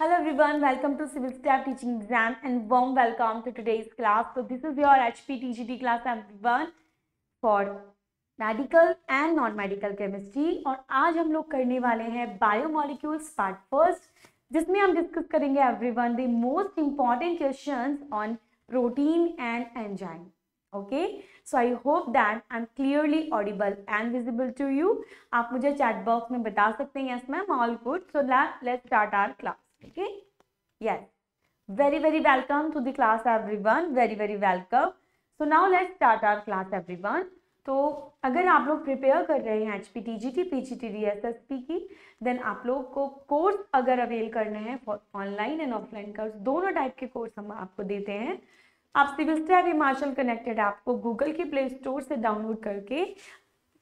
Hello everyone, welcome to Civil Staff Teaching Exam and warm welcome to today's class. So this is your HPTGT class everyone for medical and non-medical chemistry और आज हम लोग करने वाले हैं biomolecules part first, जिसमें हम discuss करेंगे everyone the most important questions on protein and enzyme. Okay, so I hope that I'm clearly audible and visible to you. आप मुझे चैट बॉक्स में बता सकते हैं yes ma'am, all good. So let's start our class. Okay, yes, very welcome to the class everyone, very welcome. So now let's start our class everyone. तो अगर आप लोग प्रिपेयर कर रहे हैं HPTGT PGT SSP की, देन आप लोग को कोर्स अगर अवेल करने हैं ऑनलाइन एंड ऑफलाइन कोर्स, दोनों टाइप के कोर्स हम आपको देते हैं. आप civil staff Himachal connected app को गूगल के प्ले स्टोर से डाउनलोड करके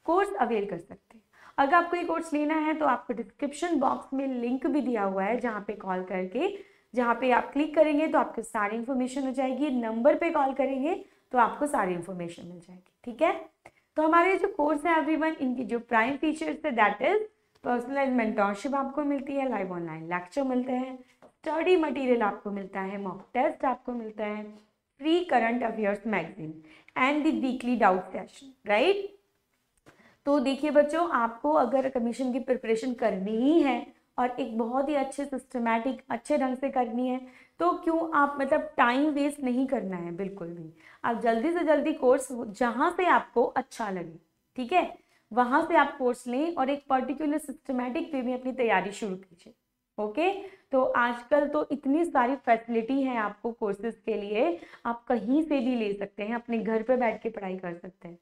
कोर्स अवेल कर सकते हैं. अगर आपको ये कोर्स लेना है तो आपको डिस्क्रिप्शन बॉक्स में लिंक भी दिया हुआ है, जहाँ पे कॉल करके, जहाँ पे आप क्लिक करेंगे तो आपको सारी इन्फॉर्मेशन हो जाएगी. नंबर पे कॉल करेंगे तो आपको सारी इन्फॉर्मेशन मिल जाएगी. ठीक है, तो हमारे जो कोर्स है एवरीवन, इनकी जो प्राइम फीचर्स है दैट इज पर्सनलाइज मेंटोरशिप आपको मिलती है, लाइव ऑनलाइन लेक्चर मिलते हैं, स्टडी मटेरियल आपको मिलता है, मॉक टेस्ट आपको मिलता है, free current affairs magazine and the weekly doubt session. Right, तो देखिए बच्चों, आपको अगर कमीशन की प्रिपरेशन करनी ही है और एक बहुत ही अच्छे सिस्टमैटिक अच्छे ढंग से करनी है, तो क्यों आप टाइम वेस्ट नहीं करना है बिल्कुल भी. आप जल्दी से जल्दी कोर्स जहाँ से आपको अच्छा लगे, ठीक है, वहाँ से आप कोर्स लें और एक पर्टिकुलर सिस्टमैटिक वे में अपनी तैयारी शुरू कीजिए. ओके, तो आजकल तो इतनी सारी फैसिलिटी है आपको कोर्सेज के लिए, आप कहीं से भी ले सकते हैं, अपने घर पे बैठ के पढ़ाई कर सकते हैं.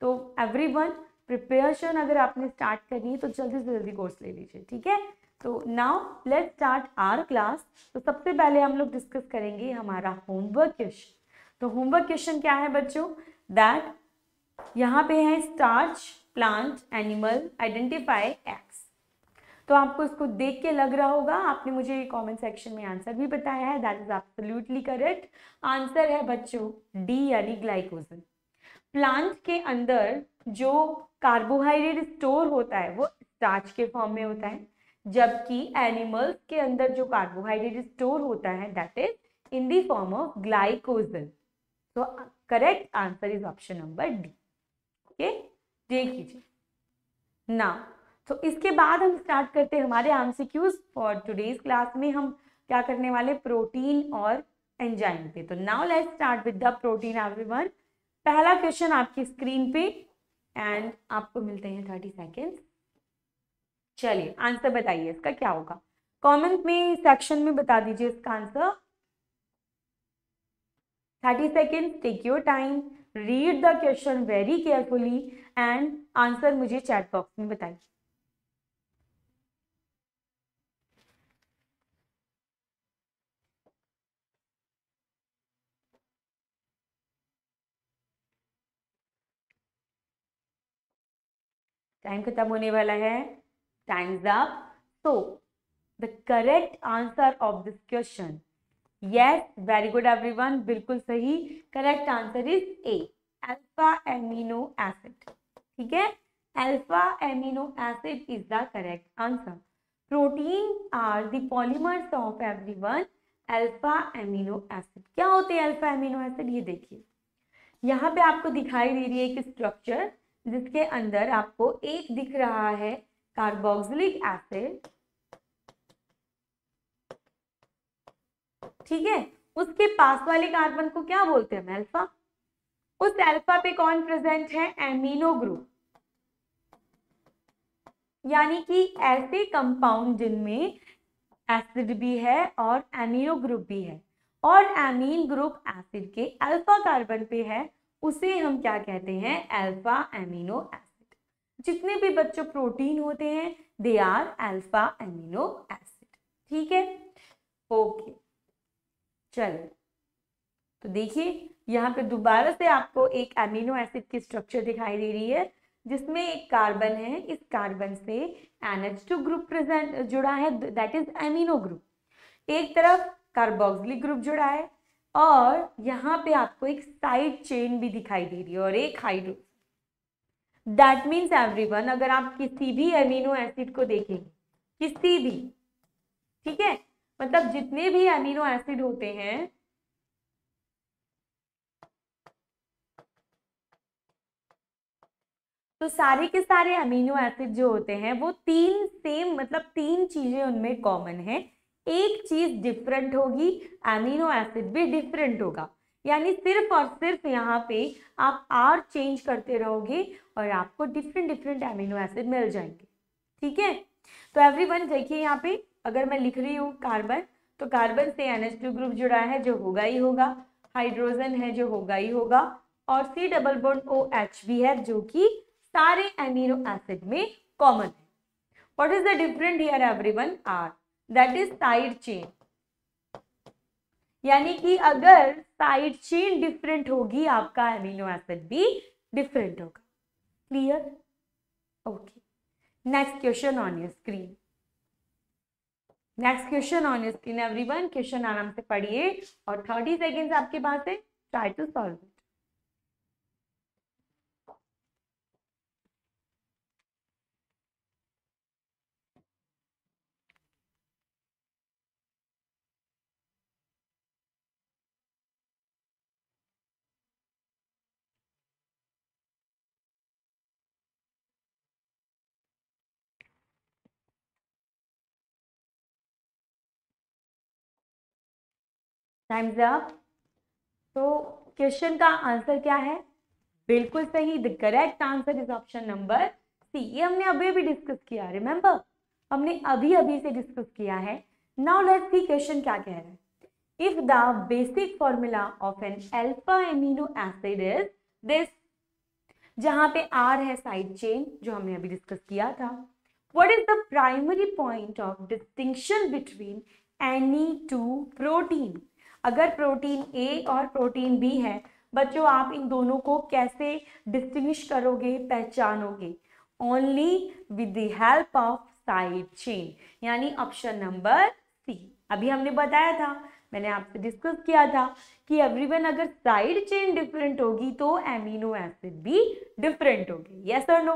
तो एवरीवन, प्रिपरेशन अगर आपने स्टार्ट करनी है तो जल्दी से जल्दी कोर्स ले लीजिए. ठीक है, तो now let's start our class. तो सबसे पहले हम लोग डिस्कस करेंगे हमारा होमवर्क क्वेश्चन. तो होमवर्क क्वेश्चन क्या है बच्चों, दैट यहाँ पे है starch, plant, animal, identify X. तो आपको इसको देख के लग रहा होगा, आपने मुझे कमेंट सेक्शन में आंसर भी बताया है, that is absolutely correct. Answer है बच्चों डी यानी ग्लाइकोजन. प्लांट के अंदर जो कार्बोहाइड्रेट स्टोर होता है वो स्टार्च के फॉर्म में होता है, जबकि एनिमल्स के अंदर जो कार्बोहाइड्रेट स्टोर होता है that is in the form of glycogen. तो correct answer is option number D. Okay, देख लीजिए ना. तो इसके बाद हम स्टार्ट करते हैं हमारे एमसीक्यूज फॉर टुडेज क्लास में. हम क्या करने वाले, प्रोटीन और एंजाइम पे. तो now let's start with the protein everyone. पहला क्वेश्चन आपकी स्क्रीन पे एंड आपको मिलते हैं 30 सेकेंड्स. चलिए आंसर बताइए इसका क्या होगा, कमेंट में सेक्शन में बता दीजिए इसका answer. 30 seconds, take your time, read the question very carefully and answer मुझे चैट बॉक्स में बताइए. टाइम खत्म होने वाला है, टाइम्स अप. तो the correct answer of this question, yes, very good everyone, बिल्कुल सही. Correct answer is A, alpha amino acid. ठीक है, alpha amino acid is the correct answer. Protein are the polymers of everyone alpha amino acid. क्या होते हैं alpha amino acid, ये देखिए यहाँ पे आपको दिखाई दे रही है एक स्ट्रक्चर जिसके अंदर आपको एक दिख रहा है कार्बोक्सिलिक एसिड. ठीक है, उसके पास वाले कार्बन को क्या बोलते हैं, अल्फा. उस अल्फा पे कौन प्रेजेंट है, एमिनो ग्रुप, यानी कि ऐसे कंपाउंड जिनमें एसिड भी है और एमिनो ग्रुप भी है, और एमीन ग्रुप एसिड के अल्फा कार्बन पे है, उसे हम क्या कहते हैं, अल्फा एमिनो एसिड. जितने भी बच्चों प्रोटीन होते हैं they are alpha amino acid. ठीक है, ओके, चलो. तो देखिए यहाँ पे दोबारा से आपको एक एमिनो एसिड की स्ट्रक्चर दिखाई दे रही है, जिसमें एक कार्बन है, इस कार्बन से NH2 ग्रुप प्रेजेंट जुड़ा है, दैट इज एमिनो ग्रुप. एक तरफ कार्बोक्सिलिक ग्रुप जुड़ा है और यहाँ पे आपको एक साइड चेन भी दिखाई दे रही है और एक हाइड्रो. दैट मीन्स एवरीवन, अगर आप किसी भी एमिनो एसिड को देखेंगे, किसी भी, ठीक है, मतलब जितने भी अमीनो एसिड होते हैं तो सारे के सारे अमीनो एसिड जो होते हैं वो तीन सेम, मतलब तीन चीजें उनमें कॉमन है। एक चीज डिफरेंट होगी, अमीनो एसिड भी डिफरेंट होगा। यानी सिर्फ और सिर्फ यहाँ पे आप आर चेंज करते रहोगे और आपको डिफरेंट डिफरेंट अमीनो एसिड मिल जाएंगे। ठीक है, तो एवरीवन देखिए यहाँ पे अगर मैं लिख रही हूँ कार्बन, तो कार्बन से NH2 ग्रुप जुड़ा है जो होगा ही होगा, हाइड्रोजन है जो होगा ही होगा, और C डबल बॉन्ड OH भी है जो कि सारे अमीनो एसिड में कॉमन है। What is the different here everyone? R, that is side chain. यानी कि अगर साइड चेन डिफरेंट होगी आपका अमीनो एसिड भी डिफरेंट होगा। Clear? Okay, next question on your screen. Next question on your screen everyone. Question आराम से पढ़िए और 30 सेकेंड्स आपके पास है, try to solve it. Time's up. तो क्वेश्चन का आंसर क्या है? बिल्कुल सही, the correct answer is option number C. ये हमने अभी अभी डिस्कस किया, रिमेंबर, हमने अभी अभी से डिस्कस किया है। नाउ लेट्स सी क्वेश्चन क्या कह रहा है। If the basic formula of an alpha amino acid is this, जहां पे आर है साइड चेन जो हमने अभी डिस्कस किया था। What is the primary point of distinction between any two protein? अगर प्रोटीन ए और प्रोटीन बी है बच्चों, आप इन दोनों को कैसे डिस्टिंग्विश करोगे, पहचानोगे? Only with the help of side chain, यानी ऑप्शन नंबर सी। अभी हमने बताया था, मैंने आपसे डिस्कस किया था कि एवरीवन अगर साइड चेन डिफरेंट होगी तो अमीनो एसिड भी डिफरेंट होगी। यस और नो?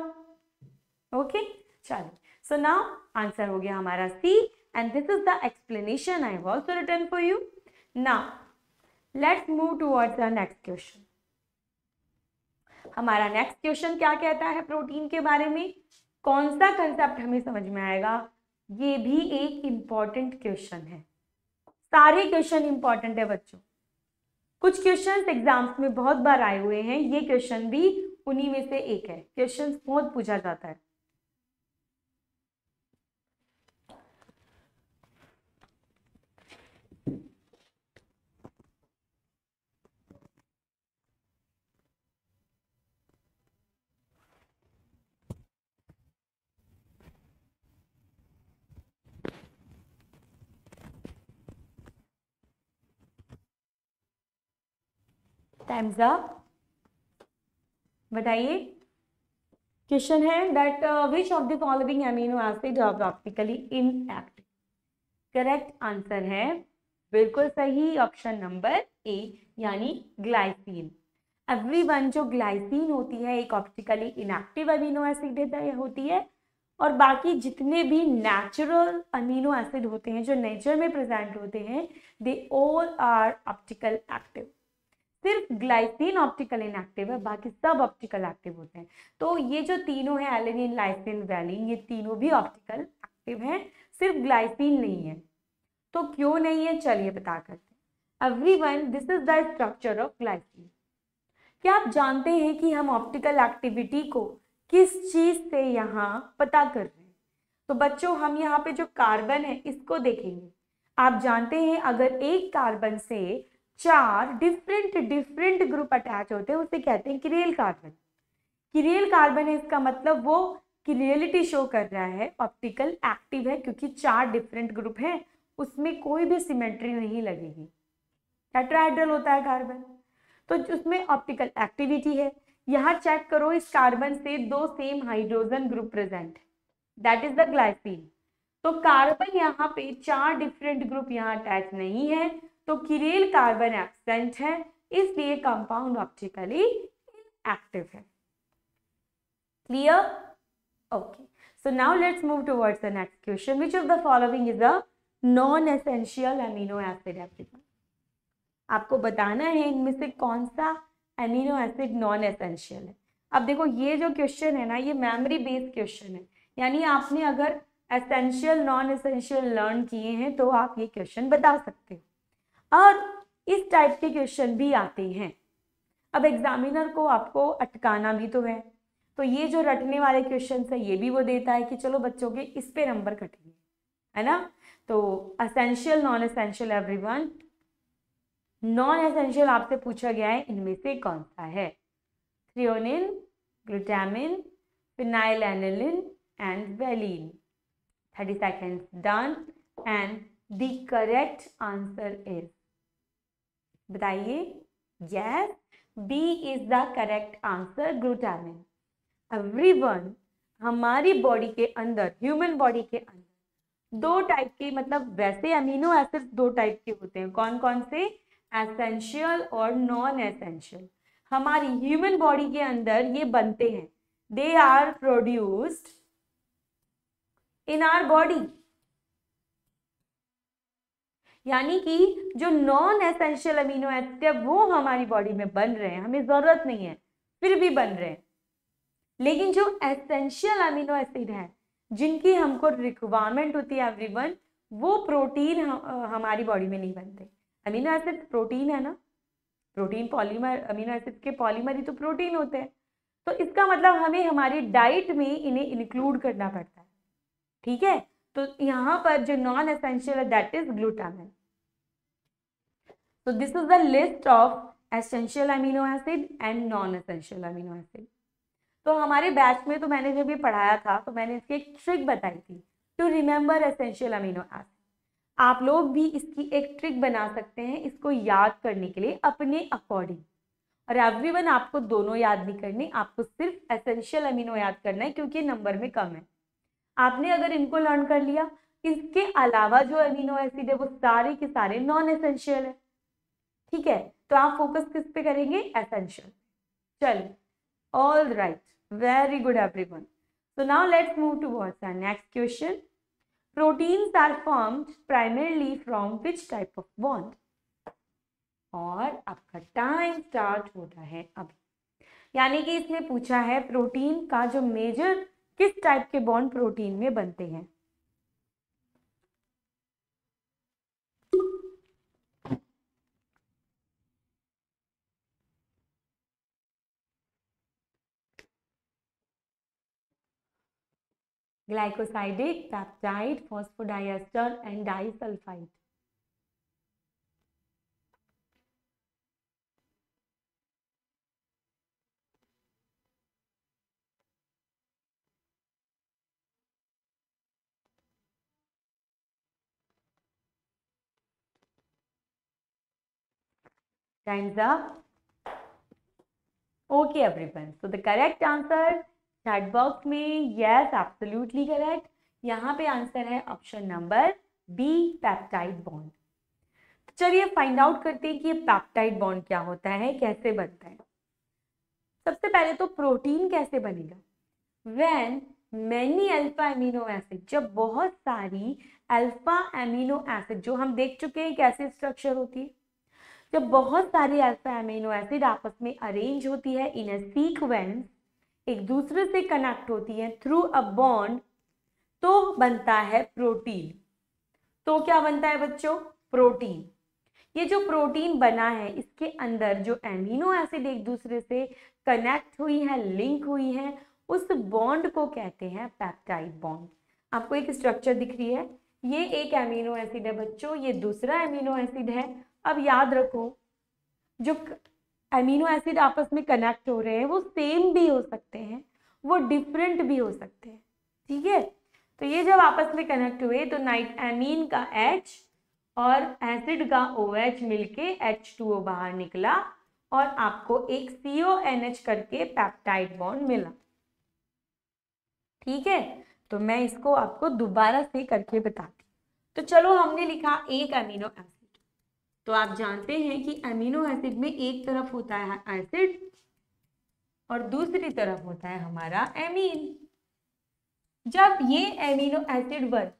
ओके, चलिए, सो नाउ आंसर हो गया हमारा C and this is the explanation I have also written for you. Now let's move towards the next question. हमारा नेक्स्ट क्वेश्चन क्या कहता है प्रोटीन के बारे में? कौन सा कंसेप्ट हमें समझ में आएगा? ये भी एक इंपॉर्टेंट क्वेश्चन है। सारे क्वेश्चन इंपॉर्टेंट है बच्चों। कुछ क्वेश्चंस एग्जाम्स में बहुत बार आए हुए हैं, ये क्वेश्चन भी उन्हीं में से एक है। क्वेश्चंस बहुत पूछा जाता है। Time's up. बताइए, क्वेश्चन है that which of the following amino acid are optically inactive? Correct answer है बिल्कुल सही, ऑप्शन नंबर ए, यानी ग्लाइसिन। एवरीवन, जो ग्लाइसिन होती है एक ऑप्टिकली इनएक्टिव अमीनो एसिड होती है, और बाकी जितने भी नेचुरल अमीनो एसिड होते हैं जो नेचर में प्रेजेंट होते हैं, they all are optical active. सिर्फ ग्लाइसिन ऑप्टिकल इनएक्टिव है, बाकी सब ऑप्टिकल एक्टिव होते हैं। तो ये जो तीनों है, एलेनिन, लाइसिन, वैलिन, ये तीनों भी ऑप्टिकल एक्टिव हैं, सिर्फ ग्लाइसिन नहीं है। तो क्यों नहीं है, चलिए पता करते हैं। Everyone, this is the structure of glycine. क्या आप जानते हैं कि हम ऑप्टिकल एक्टिविटी को किस चीज से यहाँ पता कर रहे हैं? तो बच्चों, हम यहाँ पे जो कार्बन है इसको देखेंगे। आप जानते हैं अगर एक कार्बन से 4 डिफरेंट ग्रुप अटैच होते हैं उसे कहते हैं किरेल कार्बन। किरेल कार्बन है, इसका मतलब वो किरेलिटी शो कर रहा है, ऑप्टिकल एक्टिव है, क्योंकि 4 डिफरेंट ग्रुप हैं, उसमें कोई भी सिमेट्री नहीं लगेगी। टेट्राहेड्रल होता है कार्बन, तो उसमें ऑप्टिकल एक्टिविटी है। यहाँ चेक करो, इस कार्बन से 2 सेम हाइड्रोजन ग्रुप प्रेजेंट है, दैट इज द ग्लाइसिन। तो कार्बन यहाँ पे 4 डिफरेंट ग्रुप यहाँ अटैच नहीं है, तो किरेल कार्बन एब्सेंट है, इसलिए कंपाउंड ऑप्टिकली एक्टिव है। Clear? Okay, so now let's move towards the next question. Which of the following is a non essential amino acid everyone. आपको बताना है इनमें से कौन सा अमीनो एसिड नॉन एसेंशियल है। अब देखो ये जो क्वेश्चन है ना, ये मेमोरी बेस्ड क्वेश्चन है, यानी आपने अगर एसेंशियल नॉन एसेंशियल लर्न किए हैं तो आप ये क्वेश्चन बता सकते हो। और इस टाइप के क्वेश्चन भी आते हैं। अब एग्जामिनर को आपको अटकाना भी तो है, तो ये जो रटने वाले क्वेश्चन है ये भी वो देता है कि चलो बच्चों के इस पे नंबर कटेंगे, है ना। तो essential non essential everyone, non essential आपसे पूछा गया है इनमें से कौन सा है। Threonine, glutamine, phenylalanine and valine. 30 seconds done and the correct answer is, बताइए। yes, B is the correct answer, glutamine. Everyone, हमारी बॉडी के अंदर, ह्यूमन बॉडी के अंदर दो टाइप के, मतलब वैसे अमीनो एसिड दो टाइप के होते हैं। कौन कौन से? एसेंशियल और नॉन एसेंशियल। हमारी ह्यूमन बॉडी के अंदर ये बनते हैं, they are produced in our body. यानी कि जो नॉन एसेंशियल अमीनो एसिड है वो हमारी बॉडी में बन रहे हैं, हमें जरूरत नहीं है फिर भी बन रहे हैं। लेकिन जो एसेंशियल अमीनो एसिड है जिनकी हमको रिक्वायरमेंट होती है एवरीवन, वो प्रोटीन हमारी बॉडी में नहीं बनते। अमीनो एसिड प्रोटीन है ना, प्रोटीन पॉलीमर, अमीनो एसिड के पॉलीमर ही तो प्रोटीन होते हैं। तो इसका मतलब हमें हमारी डाइट में इन्हें इंक्लूड करना पड़ता है, ठीक है। तो यहाँ पर जो नॉन एसेंशियल है दैट इज ग्लूटामिन। तो this is the list of essential amino acid and non essential amino acid. तो हमारे बैच में तो मैंने जब ये पढ़ाया था तो मैंने इसकी एक ट्रिक बताई थी to remember essential amino acid. आप लोग भी इसकी एक ट्रिक बना सकते हैं इसको याद करने के लिए अपने अकॉर्डिंग। और एवरीवन, आपको दोनों याद नहीं करने, आपको सिर्फ एसेंशियल अमीनो याद करना है क्योंकि नंबर में कम है। आपने अगर इनको लर्न कर लिया, इसके अलावा जो अमीनो एसिड है वो सारे के सारे नॉन एसेंशियल है, ठीक है। तो आप फोकस किस पे करेंगे? एसेंशियल। चलिए, all right, very good everyone. So now let's move towards our next question. Proteins are formed primarily from which type of bond? और आपका टाइम स्टार्ट होता है अभी। यानी कि इसने पूछा है प्रोटीन का जो मेजर किस टाइप के बॉन्ड प्रोटीन में बनते हैं। Glycosidic, peptide, phosphodiester and disulphide. Time's up. Okay everyone, so the correct answer chat box में yes, absolutely correct। यहाँ पे आंसर है option number B, peptide bond. चलिए फाइंड आउट करते हैं कि ये पेप्टाइड बॉन्ड क्या होता है, कैसे बनता है। सबसे पहले तो प्रोटीन कैसे बनेगा? When many alpha amino acid, जब बहुत सारी अल्फा एमिनो एसिड, जो हम देख चुके हैं कैसे स्ट्रक्चर होती है, जब बहुत सारी अल्फा एमिनो एसिड आपस में अरेंज होती है इन अ सीक्वेंस, एक दूसरे से कनेक्ट होती है थ्रू अ बॉन्ड, तो बनता है प्रोटीन। तो क्या बनता है बच्चों? प्रोटीन। ये जो प्रोटीन बना है इसके अंदर जो एमिनो एसिड एक दूसरे से कनेक्ट हुई है, लिंक हुई है, उस बॉन्ड को कहते हैं पेप्टाइड बॉन्ड। आपको एक स्ट्रक्चर दिख रही है, ये एक एमिनो एसिड है बच्चों, ये दूसरा एमिनो एसिड है। अब याद रखो, जो एमिनो एसिड आपस में कनेक्ट हो रहे हैं वो सेम भी हो सकते हैं, वो डिफरेंट भी हो सकते हैं, ठीक है। तो ये जब आपस में कनेक्ट हुए तो नाइट एमीन का H और एसिड का OH मिलके H2O बाहर निकला और आपको एक CONH करके पेप्टाइड बॉन्ड मिला, ठीक है। तो मैं इसको आपको दोबारा से करके बताती हूँ। तो चलो, हमने लिखा एक अमीनो एसिड, तो आप जानते हैं कि अमीनो एसिड में एक तरफ होता है एसिड और दूसरी तरफ होता है हमारा एमीन। जब ये एमिनो एसिड वन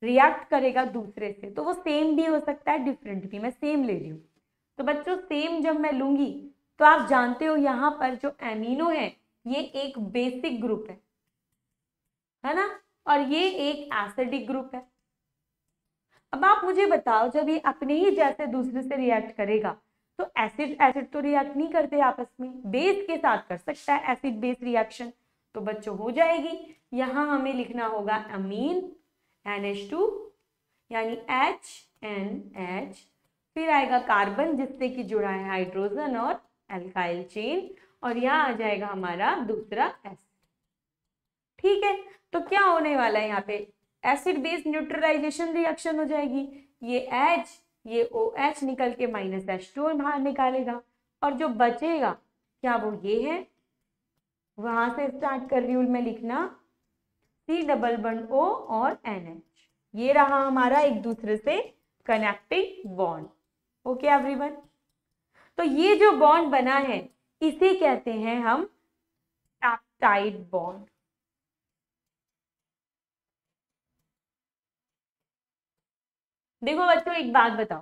रिएक्ट करेगा दूसरे से, तो वो सेम भी हो सकता है, डिफरेंट भी। मैं सेम ले रही हूँ, तो बच्चों सेम जब मैं लूंगी तो आप जानते हो यहाँ पर जो एमिनो है ये एक बेसिक ग्रुप है ना, और ये एक एसिडिक ग्रुप है। अब आप मुझे बताओ, जब ये अपने ही जैसे दूसरे से रिएक्ट करेगा तो एसिड एसिड तो रिएक्ट नहीं करते आपस में, बेस के साथ कर सकता है एसिड बेस रिएक्शन। तो बच्चों हो जाएगी, यहां हमें लिखना होगा अमीन NH2 यानी HNH, फिर आएगा कार्बन जिससे कि जुड़ा है हाइड्रोजन और एल्काइल चेन, और यहाँ आ जाएगा हमारा दूसरा एसिड। ठीक है, तो क्या होने वाला है यहाँ पे, एसिड बेस न्यूट्रलाइजेशन रिएक्शन हो जाएगी। ये H ये OH निकल के -H2 बाहर निकालेगा, और जो बचेगा क्या वो ये है, वहां से स्टार्ट कर रही हूं मैं लिखना C डबल बॉन्ड O और NH, ये रहा हमारा एक दूसरे से कनेक्टिंग बॉन्ड। ओके एवरीवन, तो ये जो बॉन्ड बना है इसे कहते हैं हम पेप्टाइड बॉन्ड। देखो बच्चों एक बात बताओ,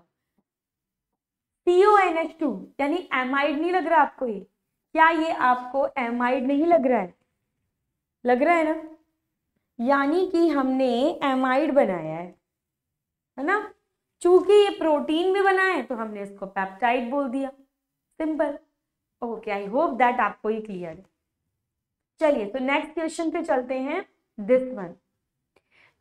CONH2 यानी एमाइड नहीं लग रहा आपको ये, क्या ये आपको एमाइड नहीं लग रहा है, लग रहा है ना, यानी कि हमने एमाइड बनाया है ना, चूंकि ये प्रोटीन में बना है तो हमने इसको पेप्टाइड बोल दिया, simple. Okay, I hope that आपको ये क्लियर है। चलिए तो नेक्स्ट क्वेश्चन पे चलते हैं, this one,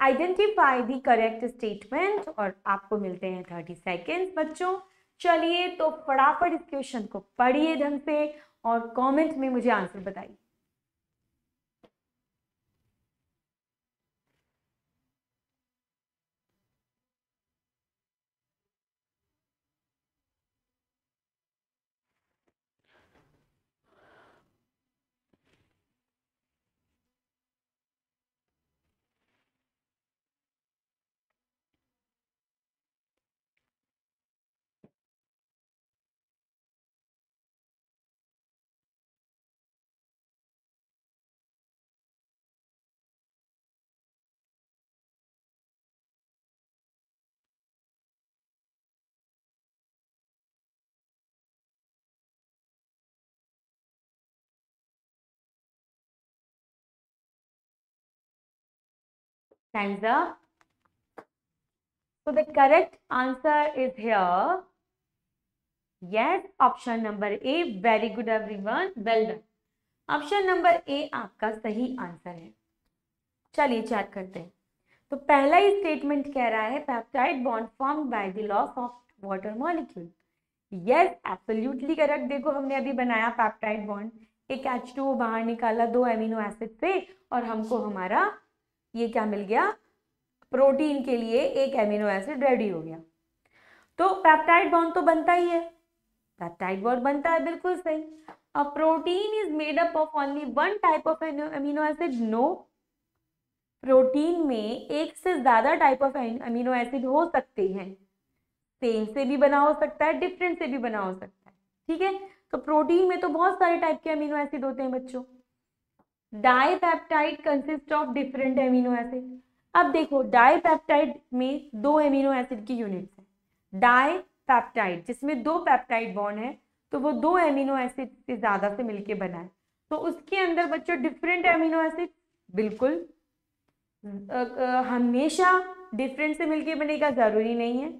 identify the correct statement, और आपको मिलते हैं 30 सेकेंड्स बच्चों। चलिए तो फटाफट इस क्वेश्चन को पढ़िए ढंग से और कमेंट में मुझे आंसर बताइए। Time's up. So the correct answer is here. Yes, option number A. Very good everyone. Well done. Option number A आपका सही आंसर है। चलिए चेक करते हैं। तो पहला ही स्टेटमेंट कह रहा है peptide bond formed by the loss of water molecule. Yes, absolutely correct. देखो हमने अभी बनाया पेप्टाइड बॉन्ड, एक H2O बाहर निकाला 2 एमिनो एसिड से, और हमको हमारा ये क्या मिल गया, प्रोटीन के लिए एक एमिनो एसिड रेडी हो गया। तो पेप्टाइड बॉन्ड तो बनता ही है, पेप्टाइड बॉन्ड बनता है, बिल्कुल सही। A protein is made up of only one type of amino acid? No. Protein में एक से ज्यादा टाइप ऑफ अमीनो एसिड हो सकते हैं, सेम से भी बना हो सकता है, डिफरेंट से भी बना हो सकता है। ठीक है, तो प्रोटीन में तो बहुत सारे टाइप के अमीनो एसिड होते हैं बच्चों। Dipeptide consist of different amino acid. अब देखो डाइपेप्टाइड में 2 अमीनो एसिड की यूनिट्स है, डाइपेप्टाइड जिसमें 2 पेप्टाइड बॉन्ड है, तो वो 2 एमिनो एसिड से ज्यादा से मिलके बना है, तो उसके अंदर बच्चों डिफरेंट एमिनो एसिड, बिल्कुल हमेशा डिफरेंट से मिलके बनेगा जरूरी नहीं है,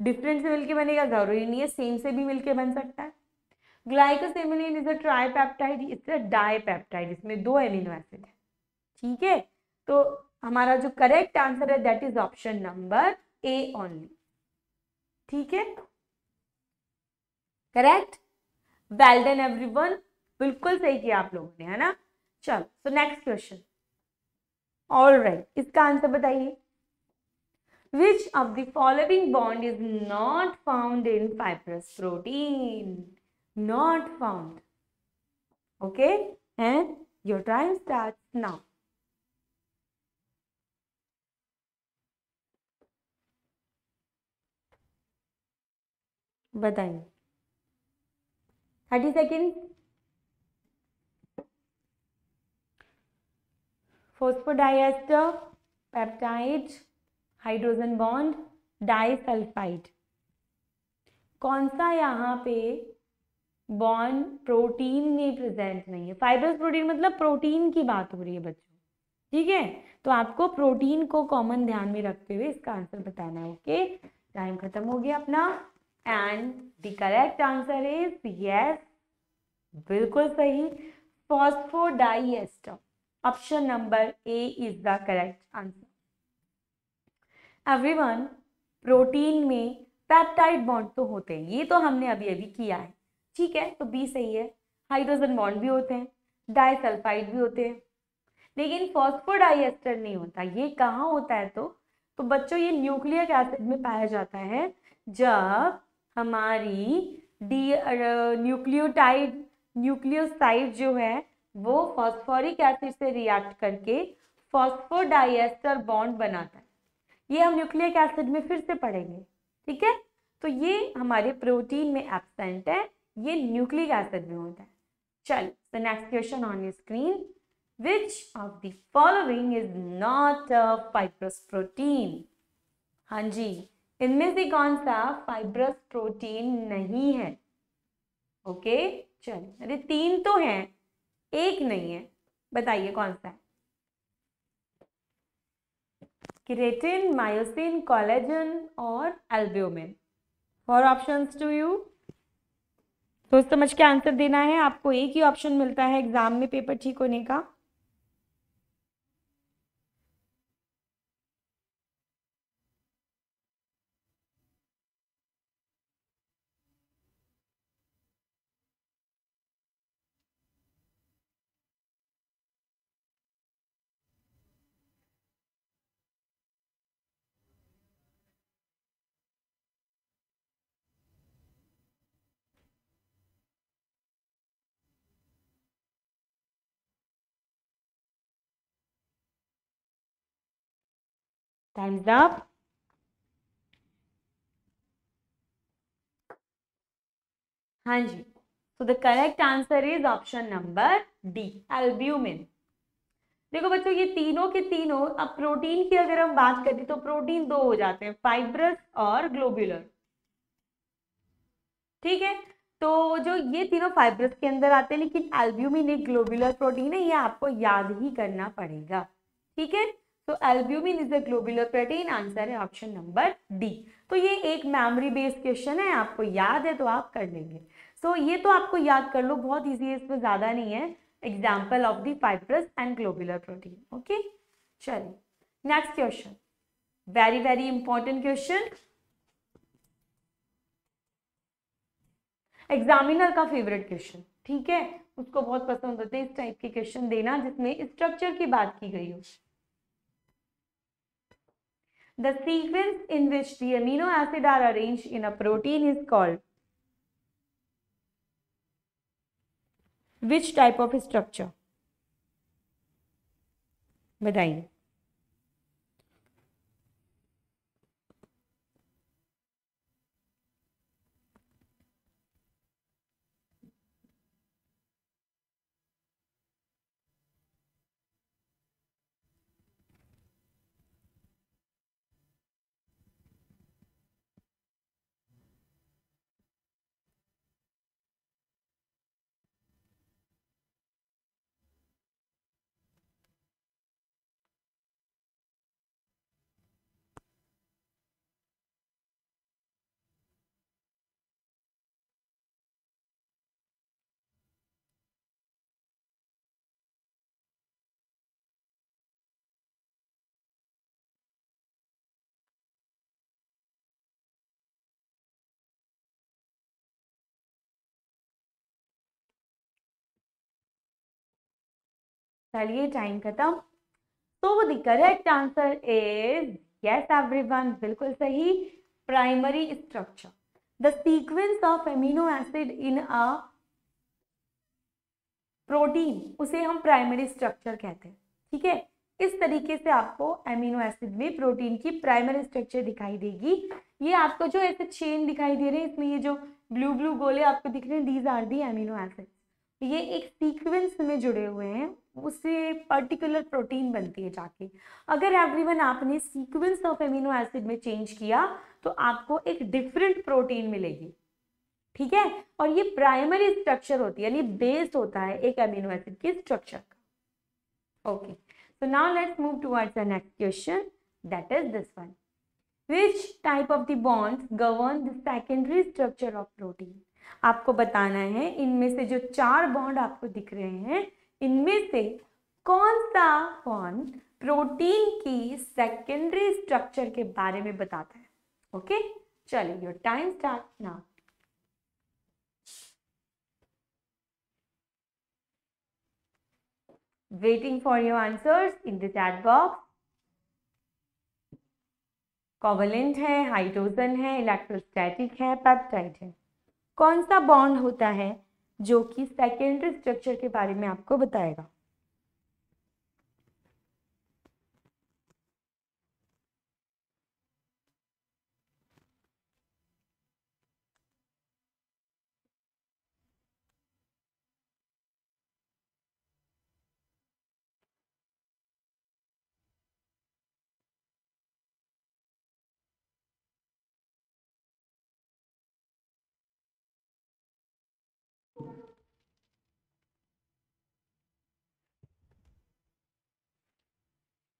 डिफरेंट से मिलके बनेगा जरूरी नहीं है, सेम से भी मिलके बन सकता है। Glycosaminine is a tripeptide, it's a dipeptide, इसमें 2 एमिनो एसिड है। ठीक है, तो हमारा जो करेक्ट आंसर है that is option number A only. ठीक है, करेक्ट, वेल डन एवरीवन, बिल्कुल सही किया आप लोगों ने, है ना। चलो तो नेक्स्ट क्वेश्चन, ऑल राइट, इसका आंसर बताइए। Which of the following bond is not found in fibrous protein? Not found. Okay, and your time starts now. बताइए, 30 seconds. Phosphodiester, peptide, hydrogen bond disulphide. कौन सा यहाँ पे बॉन्ड प्रोटीन में present नहीं है? फाइब्रस प्रोटीन मतलब प्रोटीन की बात हो रही है बच्चों, ठीक है। तो आपको प्रोटीन को कॉमन ध्यान में रखते हुए इसका आंसर बताना है। ओके, टाइम खत्म हो गया अपना। And the correct answer is yes, बिल्कुल सही, phosphodiester. Option number A is the correct answer. Everyone, protein में पेप्टाइड बॉन्ड तो होते हैं, ये तो हमने अभी अभी किया है, ठीक है, तो बी सही है। हाइड्रोजन बॉन्ड भी होते हैं, डाइसल्फाइड भी होते हैं, लेकिन फॉस्फोडाइएस्टर नहीं होता। ये कहाँ होता है? तो बच्चों ये न्यूक्लिक एसिड में पाया जाता है, जब हमारी न्यूक्लियोसाइड जो है वो फॉस्फोरिक एसिड से रिएक्ट करके फॉस्फोडाइएस्टर बॉन्ड बनाता है। ये हम न्यूक्लिक एसिड में फिर से पढ़ेंगे, ठीक है। तो ये हमारे प्रोटीन में एब्सेंट है, ये न्यूक्लिक एसिड में होता है। चल, the next question on your screen, which of the following is not a fibrous protein? हाँ जी, इनमें से कौन सा फाइब्रस प्रोटीन नहीं है? ओके, चल, अरे 3 तो हैं, एक नहीं है, बताइए कौन सा है? केराटिन, मायोसिन, कोलेजन और एल्ब्यूमिन। 4 options to you. सोच समझ के आंसर देना है, आपको एक ही ऑप्शन मिलता है एग्जाम में पेपर ठीक होने का। Time's up. हाँ जी, तो the correct answer is option number D, albumin. देखो बच्चों, ये तीनों के तीनों, अब प्रोटीन की अगर हम बात करें तो प्रोटीन 2 हो जाते हैं, फाइब्रस और ग्लोब्यूलर, ठीक है। तो जो ये तीनों फाइब्रस के अंदर आते हैं, लेकिन एल्ब्यूमिन एक ग्लोब्यूलर प्रोटीन है, ये आपको याद ही करना पड़ेगा, ठीक है। तो albumin is a globular protein, answer है ऑप्शन नंबर डी। तो ये एक मेमोरी बेस्ड क्वेश्चन है, आपको याद है तो आप कर लेंगे। सो ये तो आपको याद कर लो, बहुत इजी है, इसमें ज्यादा नहीं है। Example of the fibrous and globular protein. Okay, चलिए next question, very very important question, examiner का फेवरेट क्वेश्चन, ठीक है, उसको बहुत पसंद होते हैं इस टाइप के क्वेश्चन देना जिसमें स्ट्रक्चर की बात की गई हो। The sequence in which the amino acid are arranged in a protein is called which type of structure? बताइए। चलिए टाइम खत्म। तो the correct answer is yes everyone, बिल्कुल सही, primary structure. The sequence of amino acid in a protein, उसे हम primary structure कहते हैं, ठीक है। इस तरीके से आपको एमिनो एसिड में प्रोटीन की प्राइमरी स्ट्रक्चर दिखाई देगी। ये आपको जो ऐसे चेन दिखाई दे रहे हैं, इसमें ये जो ब्लू ब्लू गोले आपको दिख रहे हैं, these are the amino acid. ये एक सीक्वेंस में जुड़े हुए हैं, उससे पर्टिकुलर प्रोटीन बनती है जाके। अगर एवरीवन आपने सीक्वेंस ऑफ एमिनो एसिड में चेंज किया तो आपको एक डिफरेंट प्रोटीन मिलेगी, ठीक है। और ये प्राइमरी स्ट्रक्चर होती है, यानी बेस होता है एक एमिनो एसिड के स्ट्रक्चर का। Okay, so now let's move towards the next question, that is this one. Which type of the bonds govern the secondary structure of protein? आपको बताना है इनमें से जो 4 बॉन्ड आपको दिख रहे हैं, इनमें से कौन सा बॉन्ड प्रोटीन की सेकेंडरी स्ट्रक्चर के बारे में बताता है। ओके, चलिए your time start now. Waiting for your answers in the chat box. Covalent है, हाइड्रोजन है, इलेक्ट्रोस्टैटिक है, पेप्टाइड है। कौन सा बॉन्ड होता है जो कि सेकेंडरी स्ट्रक्चर के बारे में आपको बताएगा।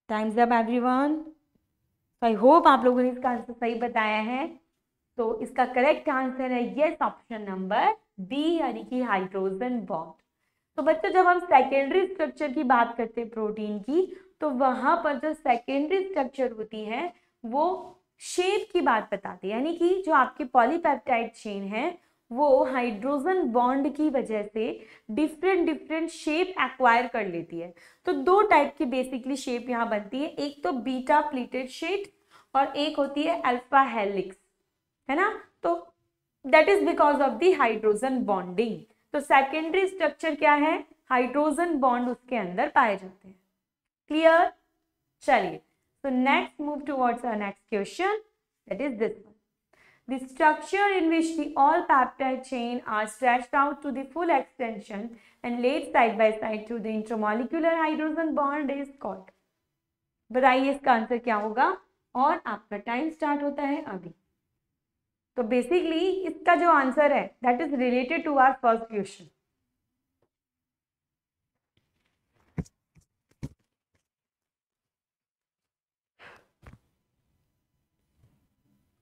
Times up everyone. I hope आप लोगों ने इसका आंसर सही बताया है। तो इसका करेक्ट आंसर है यस, ऑप्शन नंबर बी, यानी कि हाइड्रोजन बॉन्ड। तो बच्चों जब हम सेकेंडरी स्ट्रक्चर की बात करते हैं प्रोटीन की, तो वहां पर जो सेकेंडरी स्ट्रक्चर होती है वो शेप की बात बताती है, यानी कि जो आपके पॉलीपेप्टाइड चेन है वो हाइड्रोजन बॉन्ड की वजह से डिफरेंट डिफरेंट शेप एक्वायर कर लेती है। तो 2 टाइप की बेसिकली शेप यहाँ बनती है, एक तो बीटा प्लीटेड शेप और एक होती है अल्फा हेलिक्स, है ना। तो that is because of the hydrogen bonding. तो सेकेंडरी स्ट्रक्चर क्या है, हाइड्रोजन बॉन्ड उसके अंदर पाए जाते हैं। क्लियर, चलिए। So next move towards our next question, that is this one. The structure in which the all peptide chain are stretched out to the full extension and laid side by side to the intermolecular hydrogen bond is called. बताइए इसका answer क्या होगा, और आपका time start होता है अभी। तो बेसिकली इसका जो आंसर है that is related to our first question.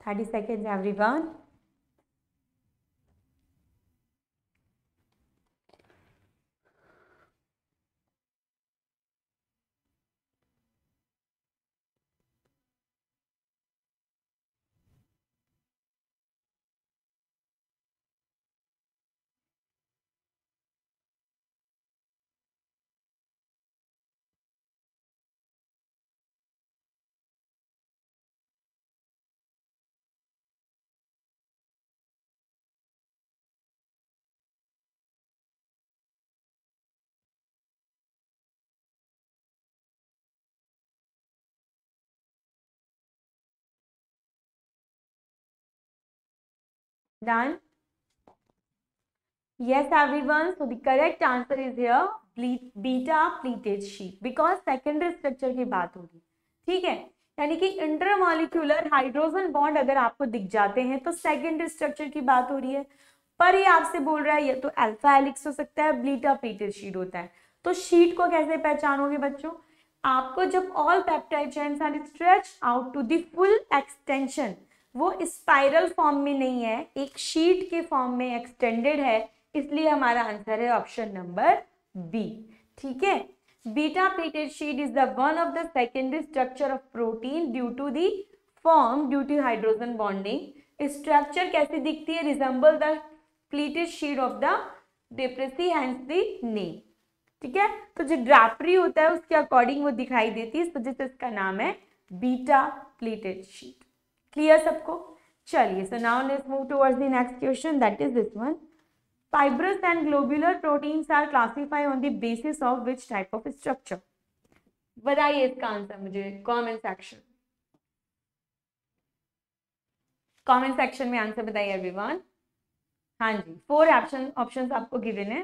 Thirty second everyone. Done? Yes, everyone. So the correct answer is here beta pleated sheet because secondary structure की बात होगी, ठीक है। यानी कि इंटरमॉलिक्यूलर हाइड्रोजन बॉन्ड अगर आपको दिख जाते हैं तो सेकेंडरी स्ट्रक्चर की बात हो रही है। पर ये आपसे बोल रहा है ये तो अल्फा हेलिक्स हो सकता है, बीटा प्लीटेड शीट होता है। तो शीट को कैसे पहचानोगे बच्चों, आपको जब all peptide chains are stretch out to the full extension, वो स्पाइरल फॉर्म में नहीं है, एक शीट के फॉर्म में एक्सटेंडेड है, इसलिए हमारा आंसर है ऑप्शन नंबर बी, ठीक है। Beta pleated sheet is the one of the secondary structure of protein due to the form due to hydrogen bonding. Structure कैसी दिखती है, resemble the pleated sheet of the drapery, hence the name, ठीक है। तो जो ड्रापरी होता है उसके अकॉर्डिंग वो दिखाई देती है, इस वजह से इसका नाम है बीटा प्लेटेड शीट। क्लियर सबको, चलिए। So now let's move towards the next question, that is this one. Fibrous and globular proteins are classified on the basis of which type of structure? बताइए इसका आंसर मुझे comment section, में answer बताइए everyone. हाँ जी, 4 options आपको given है।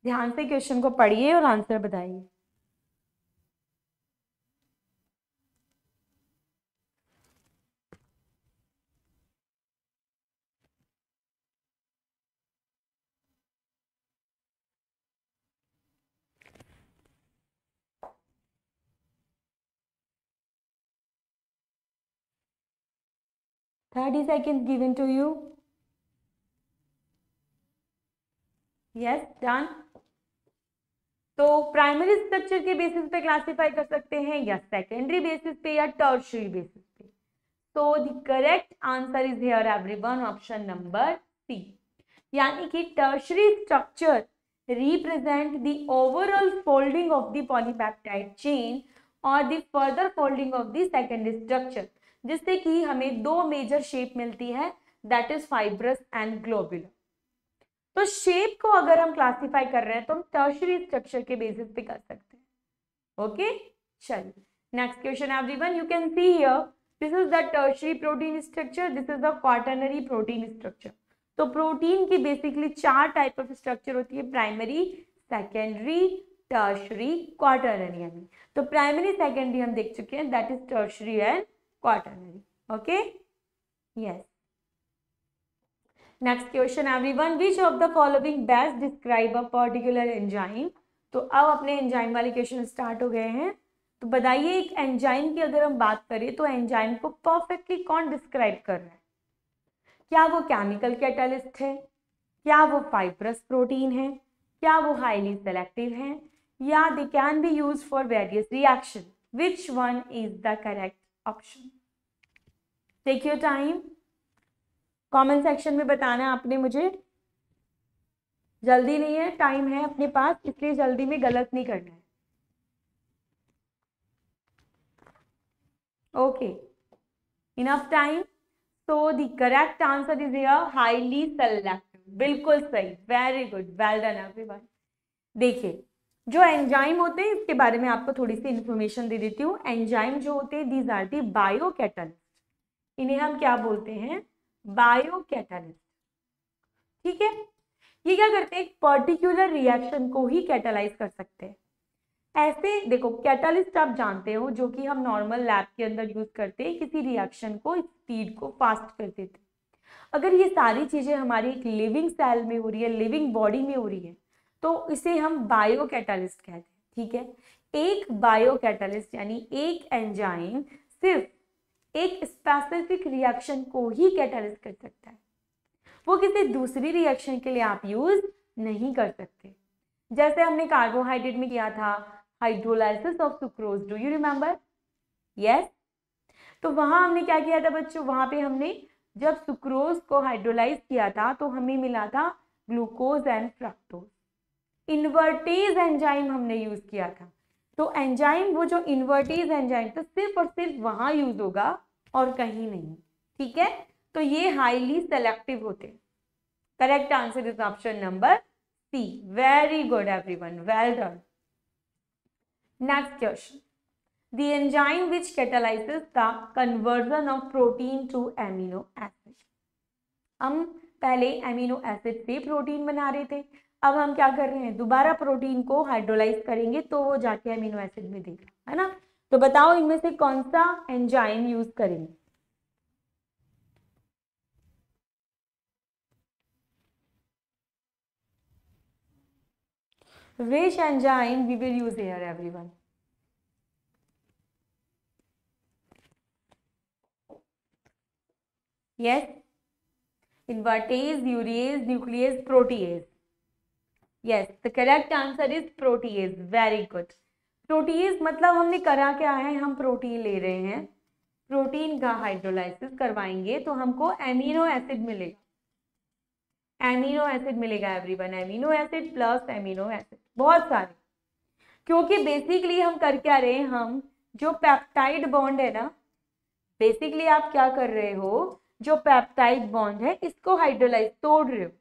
ध्यान से क्वेश्चन को पढ़िए और आंसर बताइए। Thirty second given to you. Yes, done. तो प्राइमरी स्ट्रक्चर के बेसिस पे क्लासिफाई कर सकते हैं या सेकेंडरी बेसिस पे या टर्शियरी बेसिस पे। तो the correct answer is here everyone, option number C. यानी कि tertiary structure represent the overall folding of the polypeptide chain और the further folding of the secondary structure, जिससे कि हमें दो मेजर शेप मिलती है, that is fibrous and globular. तो शेप को अगर हम क्लासिफाई कर रहे हैं तो हम टर्शियरी स्ट्रक्चर के बेसिस पे कर सकते हैं। ओके, चलिए next question everyone, you can see here this is the tertiary protein structure, this is the quaternary protein structure. तो प्रोटीन की बेसिकली चार टाइप ऑफ स्ट्रक्चर होती है, प्राइमरी, सेकेंडरी, टर्शियरी, क्वाटरनरी। यानी तो प्राइमरी सेकेंडरी हम देख चुके हैं, that is tertiary and quaternary. Okay, yes. Next question everyone, which of the following best describe a particular enzyme. तो अब अपने एंजाइम वाले क्वेश्चन स्टार्ट हो गए हैं। तो बताइए एक एंजाइम की अगर हम बात करें तो एंजाइम को परफेक्टली कौन डिस्क्राइब कर रहा है? क्या वो केमिकल कैटालिस्ट है, क्या वो फाइब्रस प्रोटीन है, क्या वो हाईली सेलेक्टिव है, या they can be use for various reaction? Which one is the correct option? Take your time, comment section में बताना है आपने मुझे। जल्दी नहीं है, टाइम है अपने पास, इसलिए जल्दी में गलत नहीं करना है। Okay, enough time. So the correct answer is here highly selective. बिल्कुल सही, very good, well done everyone. देखिए जो एंजाइम होते हैं इसके बारे में आपको थोड़ी सी इंफॉर्मेशन दे देती हूँ। एंजाइम जो होते हैं these are the bio catalyst, इन्हें हम क्या बोलते हैं? Bio catalyst. ठीक है, ये क्या करते हैं? एक पर्टिकुलर रिएक्शन को ही कैटालाइज कर सकते हैं। ऐसे देखो, कैटालिस्ट आप जानते हो जो कि हम नॉर्मल लैब के अंदर यूज करते हैं, किसी रिएक्शन को, स्पीड को फास्ट कर देते हैं। अगर ये सारी चीजें हमारी एक लिविंग सेल में हो रही है, लिविंग बॉडी में हो रही है, तो इसे हम बायो कैटालिस्ट कहते हैं। ठीक है, एक बायो कैटालिस्ट यानी एक एंजाइम सिर्फ एक स्पेसिफिक रिएक्शन को ही कैटालिस्ट कर सकता है, वो किसी दूसरी रिएक्शन के लिए आप यूज नहीं कर सकते। जैसे हमने कार्बोहाइड्रेट में किया था hydrolysis of sucrose, do you remember? Yes. तो वहां हमने क्या किया था बच्चों? वहां पे हमने जब सुक्रोज को हाइड्रोलाइज किया था तो हमें मिला था glucose and fructose. Invertase enzyme हमने यूज किया था। तो एंजाइम, वो जो इन्वर्टेज एंजाइम तो सिर्फ और सिर्फ वहां यूज होगा और कहीं नहीं। ठीक है, तो ये हाईली सेलेक्टिव होते हैं। Correct answer is option number C. Very good everyone, well done. Next question, the enzyme which catalyzes the conversion of protein to amino acid। हम पहले एमिनो एसिड से प्रोटीन बना रहे थे, अब हम क्या कर रहे हैं? दोबारा प्रोटीन को हाइड्रोलाइज करेंगे तो वो जाके एमिनो एसिड में देगा, है ना? तो बताओ इनमें से कौन सा एंजाइम यूज करेंगे? Which enzyme we will use here everyone? Yes, invertase, urease, nuclease, protease. Yes, the correct answer is protease. Very good. Proteases मतलब हमने करा क्या है? हम प्रोटीन ले रहे हैं, प्रोटीन का हाइड्रोलाइसिस करवाएंगे तो हमको एमिनो एसिड मिलेगा। एमिनो एसिड मिलेगा everyone, amino acid plus amino acid, बहुत सारे। क्योंकि बेसिकली हम कर क्या रहे हैं? हम जो पेप्टाइड बॉन्ड है ना, बेसिकली आप क्या कर रहे हो? जो पेप्टाइड बॉन्ड है इसको हाइड्रोलाइज तोड़ रहे हो।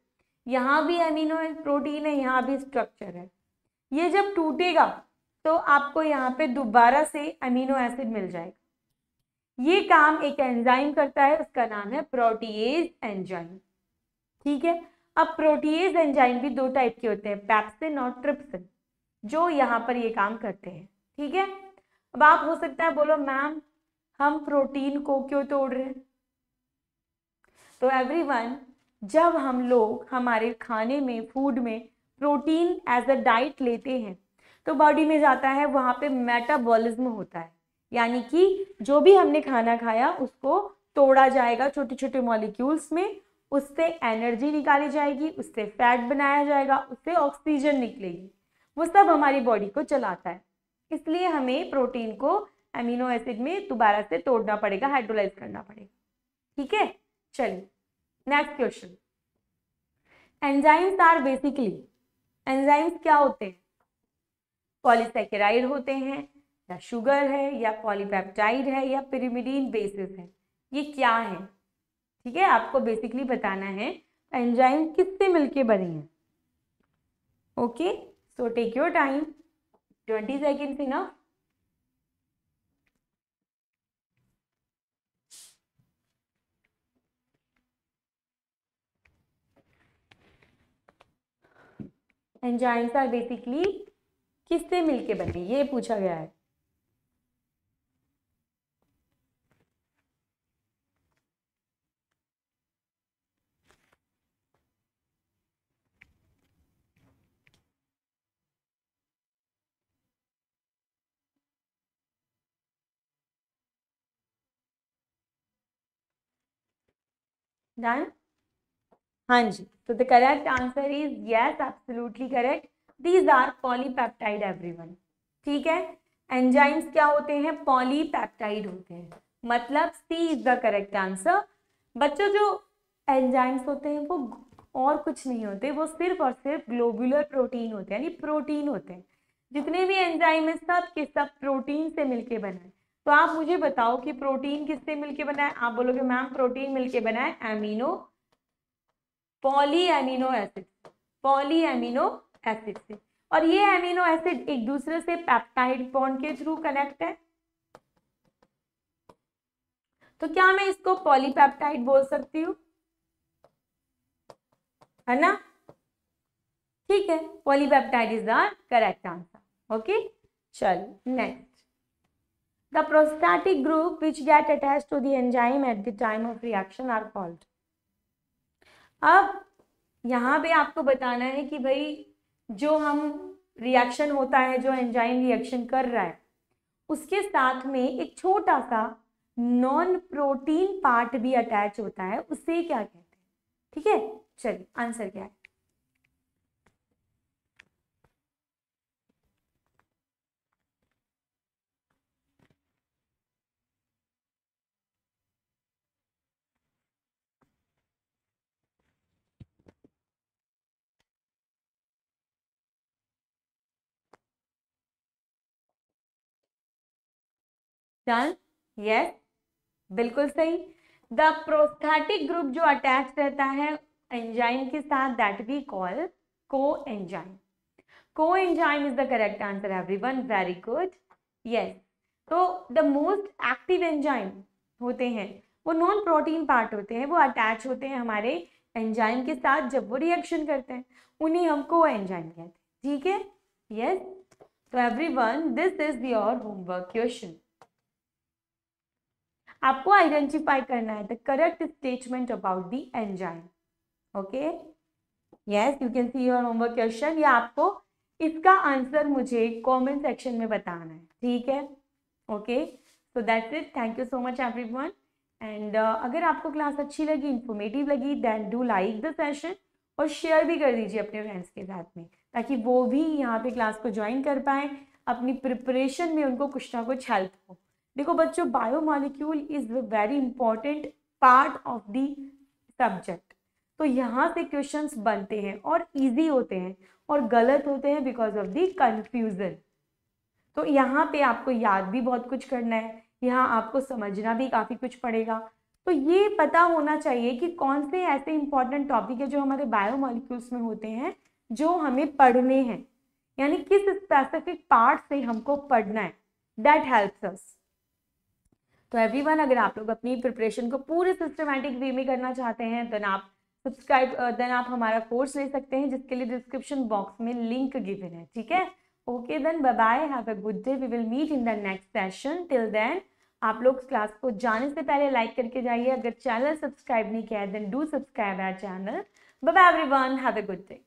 यहाँ भी एमिनो प्रोटीन है, यहाँ भी स्ट्रक्चर है। ये जब टूटेगा तो आपको यहाँ पे दोबारा से अमीनो एसिड मिल जाएगा। ये काम एक एंजाइम करता है, उसका नाम है प्रोटीएज एंजाइम। ठीक है, अब प्रोटीएज एंजाइम भी 2 टाइप के होते हैं, पेप्सिन और ट्रिप्सिन, जो यहाँ पर ये काम करते हैं। ठीक है, अब आप हो सकता है बोलो मैम हम प्रोटीन को क्यों तोड़ रहे हैं? तो एवरीवन, जब हम लोग हमारे खाने में, फूड में प्रोटीन एज अ डाइट लेते हैं तो बॉडी में जाता है, वहाँ पे मेटाबॉलिज्म होता है, यानी कि जो भी हमने खाना खाया उसको तोड़ा जाएगा छोटे छोटे मॉलिक्यूल्स में, उससे एनर्जी निकाली जाएगी, उससे फैट बनाया जाएगा, उससे ऑक्सीजन निकलेगी, वो सब हमारी बॉडी को चलाता है। इसलिए हमें प्रोटीन को अमीनो एसिड में दोबारा से तोड़ना पड़ेगा, हाइड्रोलाइज करना पड़ेगा। ठीक है, चलिए next question. Enzymes are basically, enzymes क्या होते हैं? पॉलीसैकेराइड होते हैं, या शुगर है, या पॉलीपेप्टाइड है, या पिरिमिडीन बेसिस है, ये क्या है? ठीक है, आपको बेसिकली बताना है एंजाइम किससे मिलके बने हैं। Okay, so take your time, 20 seconds enough. Enzymes are basically किससे मिलके बने, ये पूछा गया है। डन? हाँ जी, तो the correct answer is yes, absolutely correct, these are polypeptide everyone. ठीक है, एंजाइम्स क्या होते हैं? पॉलीपेप्टाइड होते हैं, मतलब सी इज द करेक्ट आंसर। बच्चों, जो एंजाइम्स होते हैं वो और कुछ नहीं होते, वो सिर्फ और सिर्फ ग्लोबुलर प्रोटीन होते हैं, यानी प्रोटीन होते हैं। जितने भी एंजाइम है सब के सब प्रोटीन से मिलके बना है। तो आप मुझे बताओ कि प्रोटीन किससे मिलके बना है? आप बोलोगे मैम प्रोटीन मिलके बना है poly amino acid, poly amino acid से, और ये एमिनो एसिड एक दूसरे से पेप्टाइड बॉन्ड के थ्रू कनेक्ट है। तो क्या मैं इसको पॉलीपेप्टाइड बोल सकती हूँ? है ना? ठीक है, polypeptide is the correct answer. Okay, चलो next. The prostatic group which get attached to the enzyme at the time of reaction are called। अब यहाँ पे आपको बताना है कि भाई जो हम रिएक्शन होता है, जो एंजाइम रिएक्शन कर रहा है, उसके साथ में एक छोटा सा नॉन प्रोटीन पार्ट भी अटैच होता है, उसे क्या कहते हैं? ठीक है, चलिए आंसर क्या है? डन? यस, बिल्कुल सही। द प्रोस्थेटिक ग्रुप जो अटैच रहता है एंजाइम के साथ, दैट वी कॉल को एंजाइम। को enzyme is the correct answer everyone, very good. Yes, तो द मोस्ट एक्टिव एंजाइम होते हैं वो नॉन प्रोटीन पार्ट होते हैं, वो अटैच होते हैं हमारे एंजाइम के साथ, जब वो रिएक्शन करते हैं उन्हें हम को एंजाइम कहते हैं। ठीक है, यस, तो everyone this is your homework question. आपको आइडेंटिफाई करना है the correct statement about the enzyme. Okay, yes, you can see your homework question, या आपको इसका आंसर मुझे कमेंट सेक्शन में बताना है। ठीक है, okay, so that's it, thank you so much everyone. And अगर आपको क्लास अच्छी लगी, इंफॉर्मेटिव लगी, then do like the session और शेयर भी कर दीजिए अपने फ्रेंड्स के साथ में, ताकि वो भी यहाँ पे क्लास को ज्वाइन कर पाए, अपनी प्रिपरेशन में उनको कुछ ना कुछ हेल्प हो। देखो बच्चों, biomolecule is very important part of the subject, तो यहाँ से क्वेश्चंस बनते हैं और इजी होते हैं और गलत होते हैं बिकॉज ऑफ द कंफ्यूजन। तो यहाँ पे आपको याद भी बहुत कुछ करना है, यहाँ आपको समझना भी काफ़ी कुछ पड़ेगा। तो ये पता होना चाहिए कि कौन से ऐसे इंपॉर्टेंट टॉपिक है जो हमारे बायोमॉलिक्यूल्स में होते हैं, जो हमें पढ़ने हैं, यानी किस स्पेसिफिक पार्ट से हमको पढ़ना है, दैट हेल्प्स अस। तो एवरीवन, अगर आप लोग अपनी प्रिपरेशन को पूरे सिस्टमैटिक वे में करना चाहते हैं, देन आप सब्सक्राइब देन आप हमारा कोर्स ले सकते हैं, जिसके लिए डिस्क्रिप्शन बॉक्स में लिंक गिवन है, ठीक है। Okay then, bye bye, have a good day, we will meet in the next session. Till then आप लोग क्लास को जाने से पहले लाइक करके जाइए। अगर चैनल सब्सक्राइब नहीं किया है then do subscribe our channel. Bye bye everyone, have a good day.